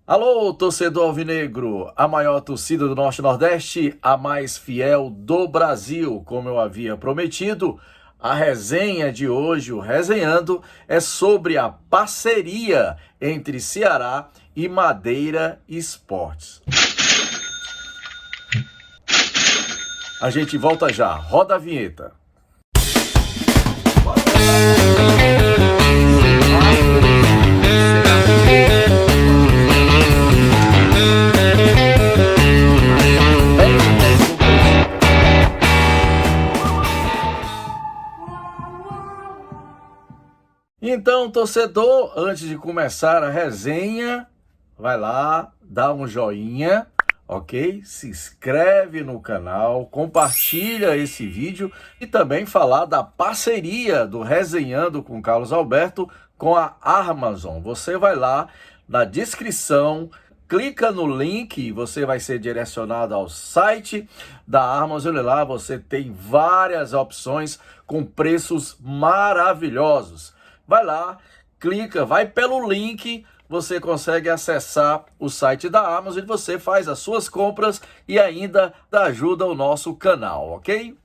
Alô, torcedor alvinegro, a maior torcida do Norte e Nordeste, a mais fiel do Brasil. Como eu havia prometido, a resenha de hoje, o Resenhando, é sobre a parceria entre Ceará e Madeira Esportes. A gente volta já, roda a vinheta. Então, torcedor, antes de começar a resenha, vai lá, dá um joinha, ok? Se inscreve no canal, compartilha esse vídeo e também falar da parceria do Resenhando com Carlos Alberto com a Amazon. Você vai lá na descrição, clica no link e você vai ser direcionado ao site da Amazon. Lá você tem várias opções com preços maravilhosos. Vai lá, clica, vai pelo link, você consegue acessar o site da Amazon e você faz as suas compras e ainda ajuda o nosso canal, ok?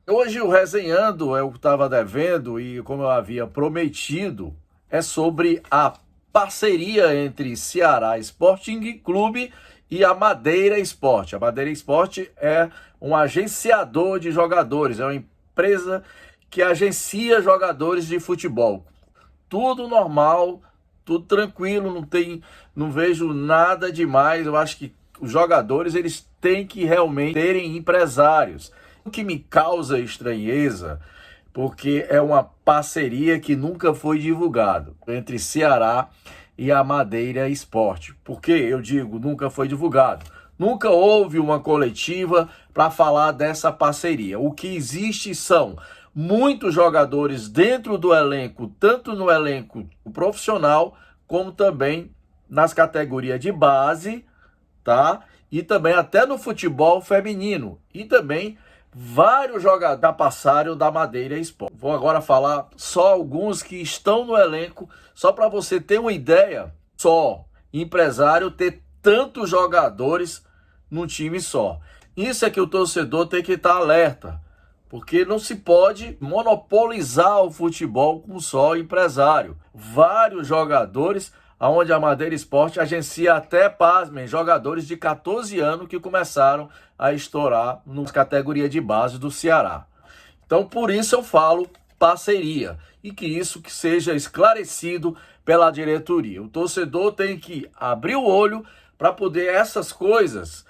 Hoje o Resenhando, eu estava devendo e como eu havia prometido, é sobre a parceria entre Ceará Sporting Clube e a Madeira Esporte. A Madeira Esporte é um agenciador de jogadores, é uma empresa que agencia jogadores de futebol. Tudo normal, tudo tranquilo, não vejo nada demais. Eu acho que os jogadores eles têm que realmente terem empresários. O que me causa estranheza, porque é uma parceria que nunca foi divulgado entre Ceará e a Madeira Esporte. Por que eu digo nunca foi divulgado? Nunca houve uma coletiva para falar dessa parceria. O que existe são muitos jogadores dentro do elenco, tanto no elenco profissional, como também nas categorias de base, tá? E também até no futebol feminino. E também vários jogadores da passaram da Madeira Esporte. Vou agora falar só alguns que estão no elenco, só para você ter uma ideia, só empresário ter tantos jogadores num time só. Isso é que o torcedor tem que estar alerta, porque não se pode monopolizar o futebol com só empresário. Vários jogadores, onde a Madeira Esporte agencia até, pasmem, jogadores de 14 anos que começaram a estourar nas categorias de base do Ceará. Então, por isso eu falo parceria e que isso que seja esclarecido pela diretoria. O torcedor tem que abrir o olho para poder essas coisas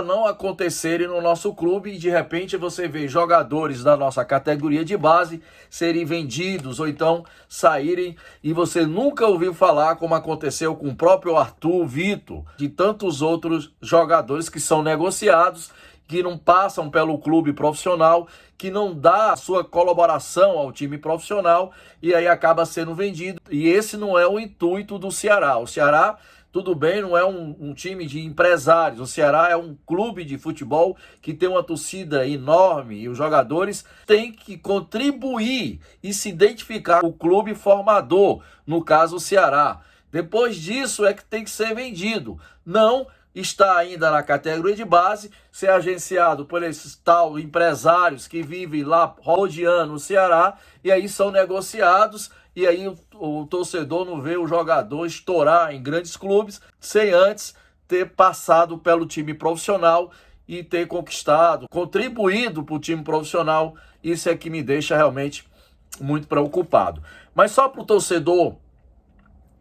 não acontecerem no nosso clube e de repente você vê jogadores da nossa categoria de base serem vendidos ou então saírem e você nunca ouviu falar, como aconteceu com o próprio Arthur Vitor, de tantos outros jogadores que são negociados, que não passam pelo clube profissional, que não dá a sua colaboração ao time profissional e aí acaba sendo vendido. E esse não é o intuito do Ceará. O Ceará, tudo bem, não é um time de empresários. O Ceará é um clube de futebol que tem uma torcida enorme e os jogadores têm que contribuir e se identificar com o clube formador, no caso o Ceará. Depois disso é que tem que ser vendido. Não está ainda na categoria de base, ser agenciado por esses tal empresários que vivem lá rodeando o Ceará e aí são negociados. E aí o torcedor não vê o jogador estourar em grandes clubes sem antes ter passado pelo time profissional e ter conquistado, contribuído para o time profissional. Isso é que me deixa realmente muito preocupado. Mas só para o torcedor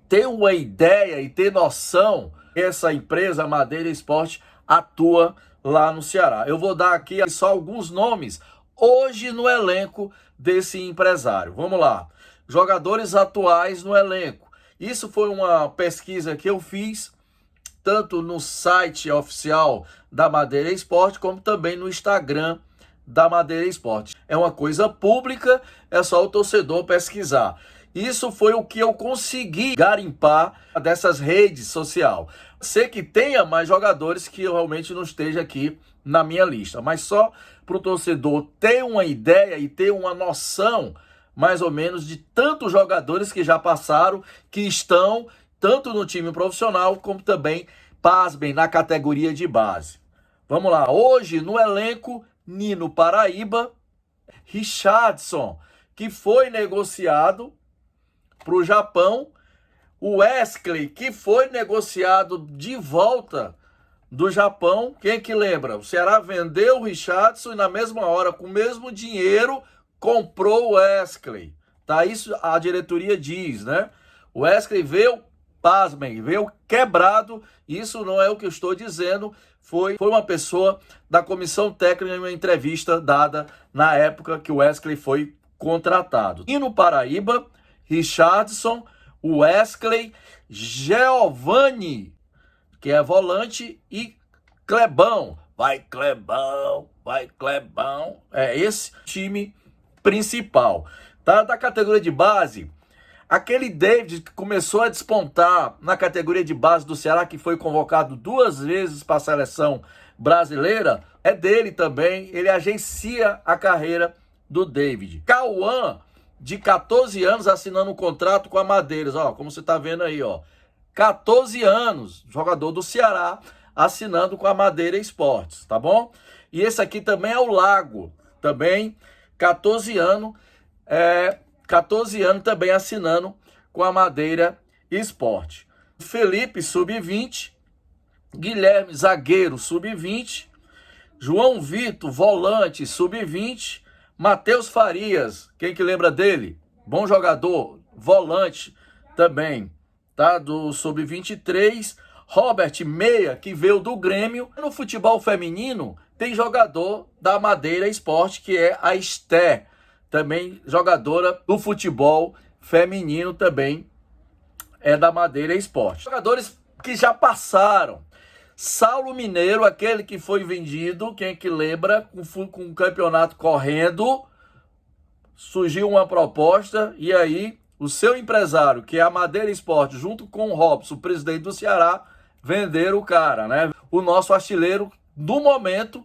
ter uma ideia e ter noção, essa empresa Madeira Esporte atua lá no Ceará. Eu vou dar aqui só alguns nomes hoje no elenco desse empresário. Vamos lá. Jogadores atuais no elenco. Isso foi uma pesquisa que eu fiz, tanto no site oficial da Madeira Esporte, como também no Instagram da Madeira Esporte. É uma coisa pública, é só o torcedor pesquisar. Isso foi o que eu consegui garimpar dessas redes sociais. Sei que tenha mais jogadores que realmente não esteja aqui na minha lista, mas só para o torcedor ter uma ideia e ter uma noção mais ou menos de tantos jogadores que já passaram, que estão tanto no time profissional como também, pasmem, na categoria de base. Vamos lá, hoje no elenco, Nino Paraíba, Richardson, que foi negociado para o Japão, o Wesley, que foi negociado de volta do Japão. Quem que lembra? O Ceará vendeu o Richardson e na mesma hora, com o mesmo dinheiro, comprou o Wesley. Tá? Isso a diretoria diz, né? O Wesley veio, pasmem, veio quebrado. Isso não é o que eu estou dizendo. Foi uma pessoa da comissão técnica em uma entrevista dada na época que o Wesley foi contratado. E no Paraíba, Richardson, Wesley, Giovani, que é volante, e Clebão. Vai Clebão, vai Clebão. É esse time principal. Tá? Da categoria de base, aquele David que começou a despontar na categoria de base do Ceará, que foi convocado 2 vezes para a seleção brasileira, é dele também. Ele agencia a carreira do David. Cauã, de 14 anos, assinando um contrato com a Madeiras. Ó, como você está vendo aí, ó. 14 anos, jogador do Ceará, assinando com a Madeira Esportes, tá bom? E esse aqui também é o Lago, também 14 anos, 14 anos também assinando com a Madeira Esporte. Felipe, sub-20, Guilherme, zagueiro, sub-20, João Vitor, volante, sub-20, Matheus Farias, quem que lembra dele? Bom jogador, volante também, tá? Do sub-23, Robert Meia, que veio do Grêmio. No futebol feminino, tem jogador da Madeira Esporte, que é a Esté, também jogadora do futebol feminino, também é da Madeira Esporte. Jogadores que já passaram. Saulo Mineiro, aquele que foi vendido, quem que lembra, com o campeonato correndo, surgiu uma proposta e aí o seu empresário, que é a Madeira Esporte, junto com o Robson, o presidente do Ceará, venderam o cara, né? O nosso artilheiro, no momento,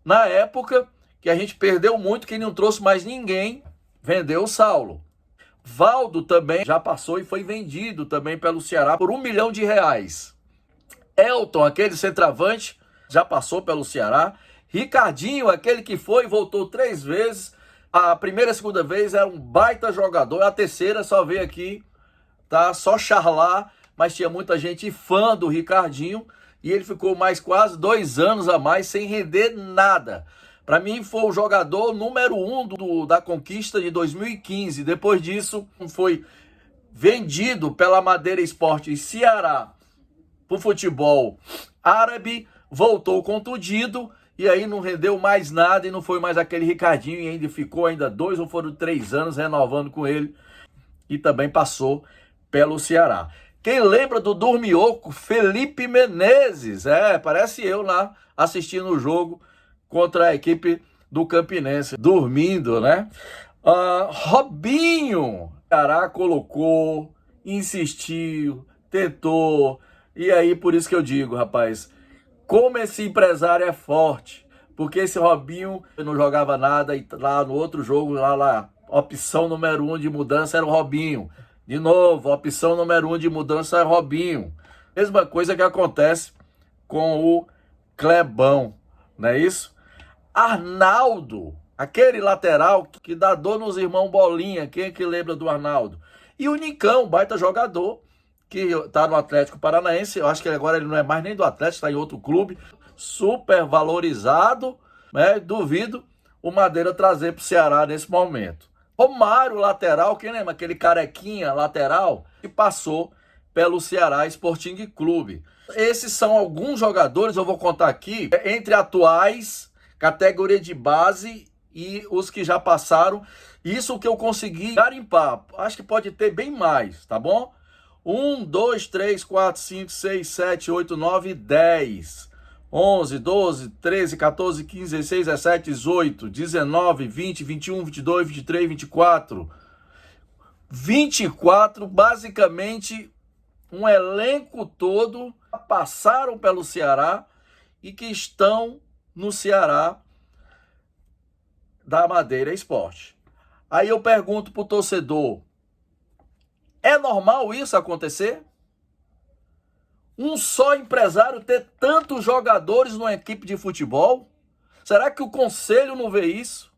na época, que a gente perdeu muito, que não trouxe mais ninguém, vendeu o Saulo. Valdo também já passou e foi vendido também pelo Ceará por R$1 milhão. Elton, aquele centroavante, já passou pelo Ceará. Ricardinho, aquele que foi e voltou 3 vezes. A primeira e a segunda vez era um baita jogador. A terceira só veio aqui, tá? Só charlar, mas tinha muita gente fã do Ricardinho. E ele ficou mais quase 2 anos a mais sem render nada. Para mim foi o jogador número 1 da conquista de 2015. Depois disso foi vendido pela Madeira Esporte e Ceará pro futebol árabe, voltou contundido e aí não rendeu mais nada e não foi mais aquele Ricardinho e ainda ficou 2 ou foram 3 anos renovando com ele e também passou pelo Ceará. Quem lembra do Dormioco? Felipe Menezes, parece eu lá assistindo o jogo contra a equipe do Campinense, dormindo, né? Robinho, o Ceará colocou, insistiu, tentou. E aí, por isso que eu digo, rapaz, como esse empresário é forte. Porque esse Robinho não jogava nada e lá no outro jogo, lá, opção número 1 de mudança era o Robinho. De novo, opção número 1 de mudança é o Robinho. Mesma coisa que acontece com o Clebão, não é isso? Arnaldo, aquele lateral que dá dor nos irmãos Bolinha, quem é que lembra do Arnaldo? E o Nicão, baita jogador, que tá no Atlético Paranaense, eu acho que agora ele não é mais nem do Atlético, está em outro clube, super valorizado, né? Duvido o Madeira trazer para o Ceará nesse momento. Romário, lateral, quem lembra? Aquele carequinha lateral que passou pelo Ceará Sporting Clube. Esses são alguns jogadores, eu vou contar aqui, entre atuais, categoria de base e os que já passaram. Isso que eu consegui garimpar, acho que pode ter bem mais, tá bom? 1, 2, 3, 4, 5, 6, 7, 8, 9, 10, 11, 12, 13, 14, 15, 16, 17, 18, 19, 20, 21, 22, 23, 24. 24, basicamente, um elenco todo passaram pelo Ceará e que estão no Ceará da Madeira Esporte. Aí eu pergunto pro torcedor, é normal isso acontecer? Um só empresário ter tantos jogadores numa equipe de futebol? Será que o conselho não vê isso?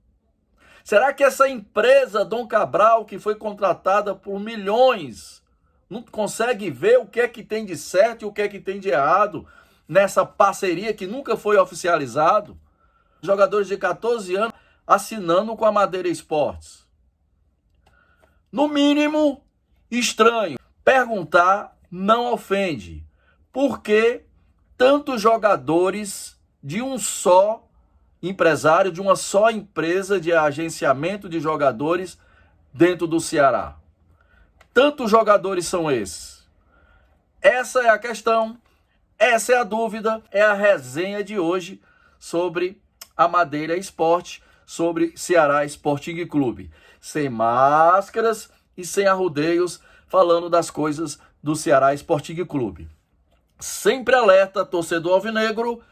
Será que essa empresa Dom Cabral, que foi contratada por milhões, não consegue ver o que é que tem de certo e o que é que tem de errado nessa parceria que nunca foi oficializado? Jogadores de 14 anos assinando com a Madeira Esportes. No mínimo, estranho. Perguntar não ofende. Por que tantos jogadores de um só empresário, de uma só empresa de agenciamento de jogadores dentro do Ceará? Tantos jogadores são esses? Essa é a questão, essa é a dúvida, é a resenha de hoje sobre a Madeira Esporte, sobre Ceará Sporting Clube. Sem máscaras e sem arrudeios, falando das coisas do Ceará Sporting Clube. Sempre alerta, torcedor alvinegro,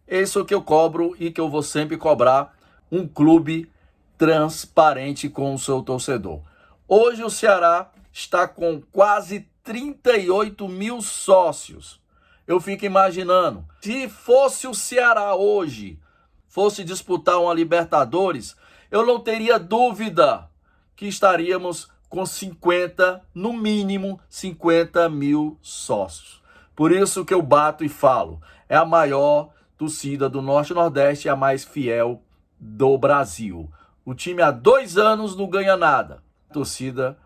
isso que eu cobro e que eu vou sempre cobrar, um clube transparente com o seu torcedor. Hoje o Ceará está com quase 38 mil sócios. Eu fico imaginando, se fosse o Ceará hoje, fosse disputar uma Libertadores, eu não teria dúvida que estaríamos com 50, no mínimo 50 mil sócios. Por isso que eu bato e falo, é a maior torcida do Norte e Nordeste, a mais fiel do Brasil. O time há 2 anos não ganha nada. Torcida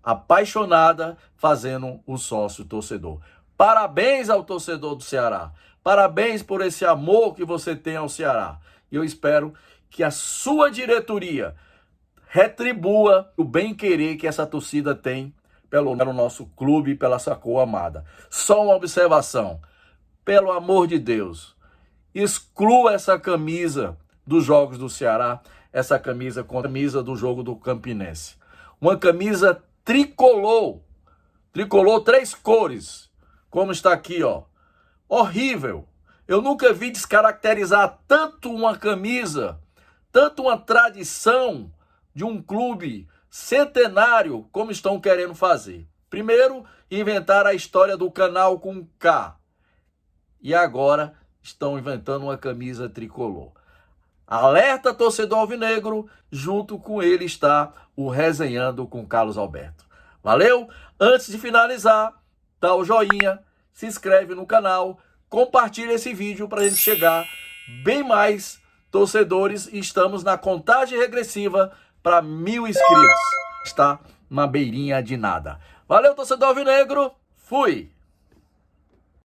apaixonada fazendo o sócio torcedor. Parabéns ao torcedor do Ceará. Parabéns por esse amor que você tem ao Ceará. E eu espero que a sua diretoria retribua o bem-querer que essa torcida tem pelo nosso clube, pela sua cor amada. Só uma observação. Pelo amor de Deus, exclua essa camisa dos jogos do Ceará, essa camisa com a camisa do jogo do Campinense. Uma camisa tricolor. Tricolor 3 cores, como está aqui, ó. Horrível. Eu nunca vi descaracterizar tanto uma camisa, tanto uma tradição de um clube centenário como estão querendo fazer. Primeiro, inventaram a história do canal com K. E agora estão inventando uma camisa tricolor. Alerta, torcedor alvinegro, junto com ele está o Resenhando com Carlos Alberto. Valeu? Antes de finalizar, dá o joinha, se inscreve no canal, compartilha esse vídeo para a gente chegar bem mais torcedores. Estamos na contagem regressiva para 1000 inscritos. Está na beirinha de nada. Valeu, torcedor alvinegro. Fui!